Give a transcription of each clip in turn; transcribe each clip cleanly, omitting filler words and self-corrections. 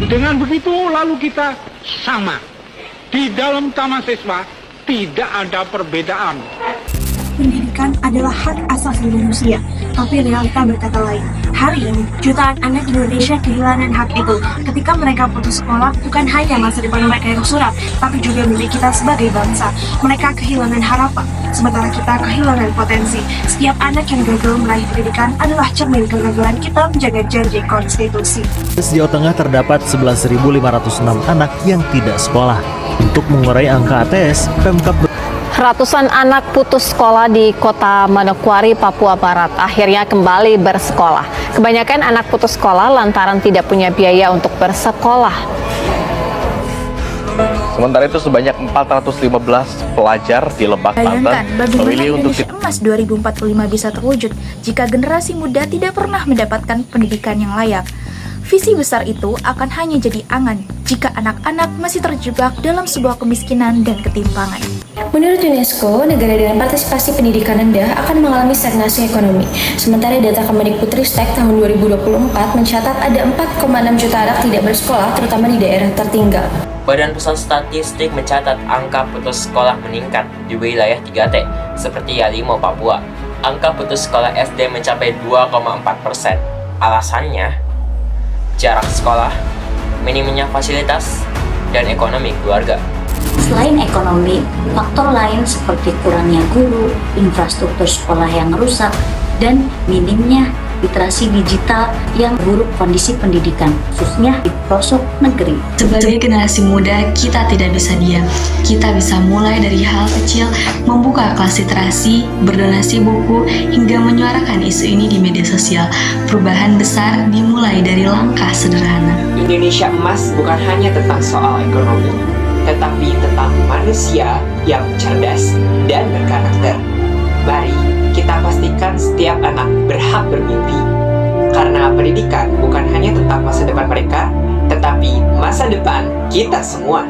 Dengan begitu lalu kita sama. Di dalam taman siswa tidak ada perbedaan. Pendidikan adalah hak asasi manusia, tapi realita berkata lain. Hari ini, jutaan anak Indonesia kehilangan hak itu ketika mereka putus sekolah. Bukan hanya masa depan mereka yang suram, tapi juga milik kita sebagai bangsa. Mereka kehilangan harapan, sementara kita kehilangan potensi. Setiap anak yang gagal meraih pendidikan adalah cermin kegagalan kita menjaga janji konstitusi. Di Jawa Tengah terdapat 11.506 anak yang tidak sekolah. Untuk mengurai angka ATS, Pemkab Ratusan anak putus sekolah di Kota Manokwari, Papua Barat akhirnya kembali bersekolah. Kebanyakan anak putus sekolah lantaran tidak punya biaya untuk bersekolah. Sementara itu sebanyak 415 pelajar di Lebak, Banten memilih untuk Indonesia Emas 2045 bisa terwujud jika generasi muda tidak pernah mendapatkan pendidikan yang layak. Visi besar itu akan hanya jadi angan jika anak-anak masih terjebak dalam sebuah kemiskinan dan ketimpangan. Menurut UNESCO, negara dengan partisipasi pendidikan rendah akan mengalami stagnasi ekonomi. Sementara data Kemendikbudristek tahun 2024 mencatat ada 4,6 juta anak tidak bersekolah, terutama di daerah tertinggal. Badan Pusat Statistik mencatat angka putus sekolah meningkat di wilayah 3T, seperti Yalimo, Papua. Angka putus sekolah SD mencapai 2,4%. Alasannya, jarak sekolah, minimnya fasilitas, dan ekonomi keluarga. Selain ekonomi, faktor lain seperti kurangnya guru, infrastruktur sekolah yang rusak, dan minimnya literasi digital yang buruk kondisi pendidikan, khususnya di pelosok negeri. Sebagai generasi muda, kita tidak bisa diam. Kita bisa mulai dari hal kecil, membuka kelas literasi, berdonasi buku, hingga menyuarakan isu ini di media sosial. Perubahan besar dimulai dari langkah sederhana. Indonesia Emas bukan hanya tentang soal ekonomi, tetapi tentang manusia yang cerdas dan berkarakter. Mari kita pastikan setiap anak berhak bermimpi. Karena pendidikan bukan hanya tentang masa depan mereka, tetapi masa depan kita semua.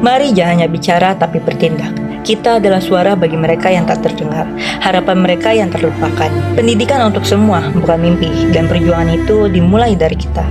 Mari jangan hanya bicara tapi bertindak. Kita adalah suara bagi mereka yang tak terdengar, harapan mereka yang terlupakan. Pendidikan untuk semua, bukan mimpi, dan perjuangan itu dimulai dari kita.